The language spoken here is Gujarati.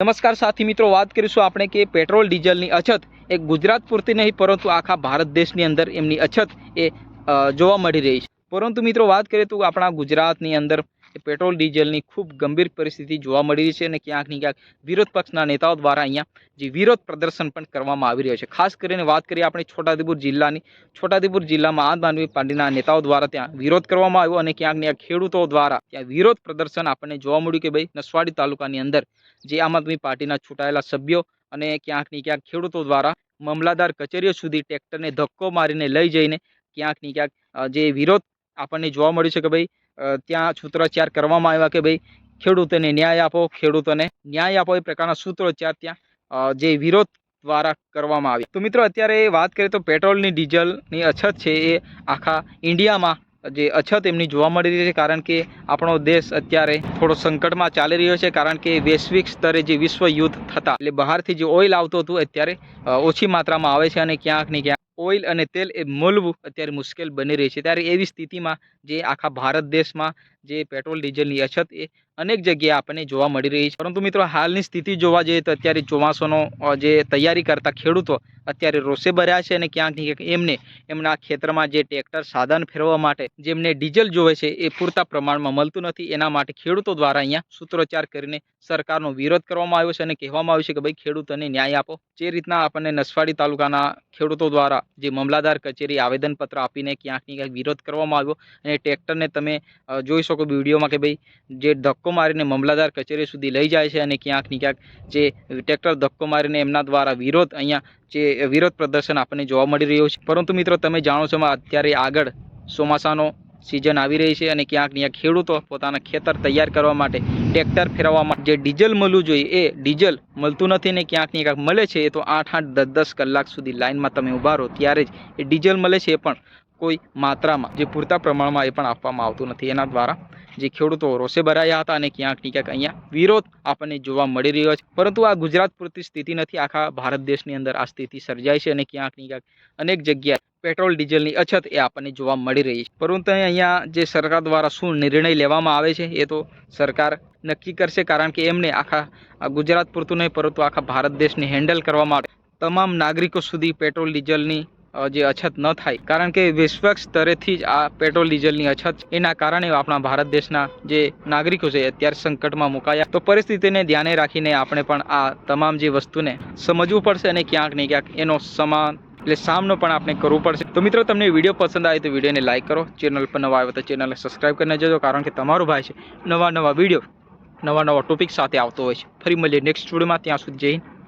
નમસ્કાર સાથી મિત્રો, વાત કરીશું આપણે કે પેટ્રોલ ડીઝલની અછત એ ગુજરાત પૂરતી નહીં પરંતુ આખા ભારત દેશની અંદર એમની અછત એ જોવા મળી રહી છે। પરંતુ મિત્રો વાત કરીએ તો આપણા ગુજરાતની અંદર પેટ્રોલ ડીઝલની ખૂબ ગંભીર પરિસ્થિતિ જોવા મળી રહી છે અને ક્યાંક ને ક્યાંક વિરોધ પક્ષના નેતાઓ દ્વારા અહીંયા જે વિરોધ પ્રદર્શન પણ કરવામાં આવી રહ્યો છે। ખાસ કરીને વાત કરીએ આપણે છોટાઉદેપુર જિલ્લાની, છોટાઉદેપુર જિલ્લામાં આમ આદમી પાર્ટીના નેતાઓ દ્વારા ત્યાં વિરોધ કરવામાં આવ્યો અને ક્યાંક ને ક્યાંક ખેડૂતો દ્વારા ત્યાં વિરોધ પ્રદર્શન આપણને જોવા મળ્યું કે ભાઈ નસવાડી તાલુકાની અંદર જે આમ આદમી પાર્ટીના ચૂંટાયેલા સભ્યો અને ક્યાંક ને ક્યાંક ખેડૂતો દ્વારા મામલાદાર કચેરીઓ સુધી ટ્રેક્ટરને ધક્કો મારીને લઈ જઈને ક્યાંક ને ક્યાંક જે વિરોધ આપણને જોવા મળ્યું છે કે ભાઈ ત્યાં સૂત્રોચ્ચાર કરવામાં આવ્યા કે ભાઈ ખેડૂતોને ન્યાય આપો, ખેડૂતોને ન્યાય આપો, એ પ્રકારના સૂત્રોચ્ચાર ત્યાં જે વિરોધ દ્વારા કરવામાં આવ્યા। તો મિત્રો અત્યારે વાત કરીએ તો પેટ્રોલની ડીઝલની અછત છે એ આખા ઇન્ડિયામાં જે અછત એમની જોવા મળી રહી છે, કારણ કે આપણો દેશ અત્યારે થોડો સંકટમાં ચાલી રહ્યો છે, કારણ કે વૈશ્વિક સ્તરે જે વિશ્વ યુદ્ધ થતા એટલે બહારથી જે ઓઇલ આવતું હતું અત્યારે ઓછી માત્રામાં આવે છે અને ક્યાંક ને ક્યાંક ઓઇલ અને તેલ એ મળવું અત્યારે મુશ્કેલ બની રહી છે। ત્યારે એવી સ્થિતિમાં જે આખા ભારત દેશમાં જે પેટ્રોલ ડીઝલની અછત એ અનેક જગ્યાએ આપણને જોવા મળી રહી છે। પરંતુ મિત્રો હાલની સ્થિતિ જોવા જઈએ તો અત્યારે ચોમાસાનો જે તૈયારી કરતા ખેડૂતો અત્યારે રોષે ભર્યા છે અને ક્યાંક ને ક્યાંક એમને એમના ખેતરમાં જે ટ્રેક્ટર સાધન ફેરવવા માટે જેમને ડીઝલ જોવે છે એ પૂરતા પ્રમાણમાં મળતું નથી। એના માટે ખેડૂતો દ્વારા અહીંયા સૂત્રોચ્ચાર કરીને સરકારનો વિરોધ કરવામાં આવ્યો છે અને કહેવામાં આવ્યું છે કે ભાઈ ખેડૂતોને ન્યાય આપો। જે રીતના આપણને નસવાડી તાલુકાના ખેડૂતો દ્વારા જે મામલાદાર કચેરી આવેદનપત્ર આપીને ક્યાંક ને ક્યાંક વિરોધ કરવામાં આવ્યો અને ટ્રેક્ટરને તમે જોઈ શકો વિડીયોમાં કે ભાઈ જે ધક્કો મારીને મામલાદાર કચેરી સુધી લઈ જાય છે અને ક્યાંક ને ક્યાંક જે ટ્રેક્ટર ધક્કો મારીને એમના દ્વારા વિરોધ અહીંયા જે વિરોધ પ્રદર્શન આપણને જોવા મળી રહ્યું છે। પરંતુ મિત્રો તમે જાણો છો અત્યારે આગળ ચોમાસાનો સિઝન આવી રહી છે અને ક્યાંક ને ક્યાંક ખેડૂતો પોતાના ખેતર તૈયાર કરવા માટે ટ્રેક્ટર ફેરવવા માટે જે ડીઝલ મળવું જોઈએ એ ડીઝલ મળતું નથી ને ક્યાંક ને ક્યાંક મળે છે એ તો 8-8, 10-10 કલાક સુધી લાઇનમાં તમે ઊભા રહો ત્યારે જ એ ડીઝલ મળે છે, એ પણ કોઈ માત્રામાં જે પૂરતા પ્રમાણમાં એ પણ આપવામાં આવતું નથી। એના દ્વારા જે ખેડૂતો રોષે ભરાયા હતા અને ક્યાંક ને ક્યાંક અહીંયા વિરોધ આપણને જોવા મળી રહ્યો છે। પરંતુ આ ગુજરાત પૂરતી સ્થિતિ નથી, આખા ભારત દેશની અંદર આ સ્થિતિ સર્જાય છે અને ક્યાંક ને ક્યાંક અનેક જગ્યાએ પેટ્રોલ ડીઝલની અછત એ આપણને જોવા મળી રહી છે। પરંતુ અહીંયા જે સરકાર દ્વારા શું નિર્ણય લેવામાં આવે છે એ તો સરકાર નક્કી કરશે, કારણ કે એમને આખા ગુજરાત પૂરતું નહીં પરંતુ આખા ભારત દેશને હેન્ડલ કરવા માટે તમામ નાગરિકો સુધી પેટ્રોલ ડીઝલની જે અછત ન થાય, કારણ કે વૈશ્વિક સ્તરેથી જ આ પેટ્રોલ ડીઝલની અછત એના કારણે આપણા ભારત દેશના જે નાગરિકો છે અત્યારે સંકટમાં મુકાયા। તો પરિસ્થિતિને ધ્યાને રાખીને આપણે પણ આ તમામ જે વસ્તુને સમજવું પડશે અને ક્યાંક ને ક્યાંક એનો સામનો પણ આપણે કરવું પડશે। તો મિત્રો તમને વિડીયો પસંદ આવે તો વિડીયોને લાઇક કરો, ચેનલ પર નવા આવ્યો તો ચેનલને સબસ્ક્રાઈબ કરીને જજો, કારણ કે તમારો ભાઈ છે નવા વિડીયો નવા ટોપિક સાથે આવતો હોય છે। ફરી મળીએ નેક્સ્ટ વિડીયોમાં, ત્યાં સુધી જય હિન્દ।